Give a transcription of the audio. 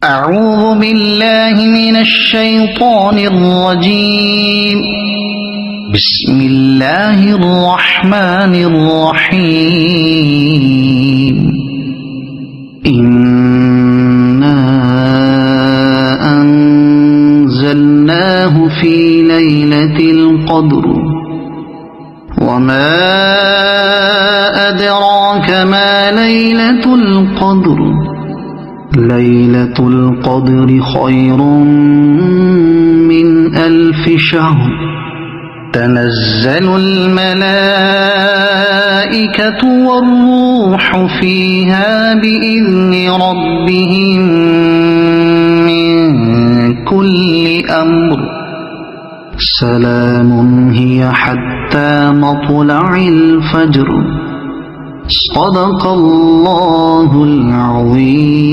أعوذ بالله من الشيطان الرجيم. بسم الله الرحمن الرحيم. إنا أنزلناه في ليلة القدر وما أدراك ما ليلة القدر. ليلة القدر خير من 1000 شهر. تنزل الملائكة والروح فيها بإذن ربهم من كل أمر. سلام هي حتى مطلع الفجر. صدق الله العظيم.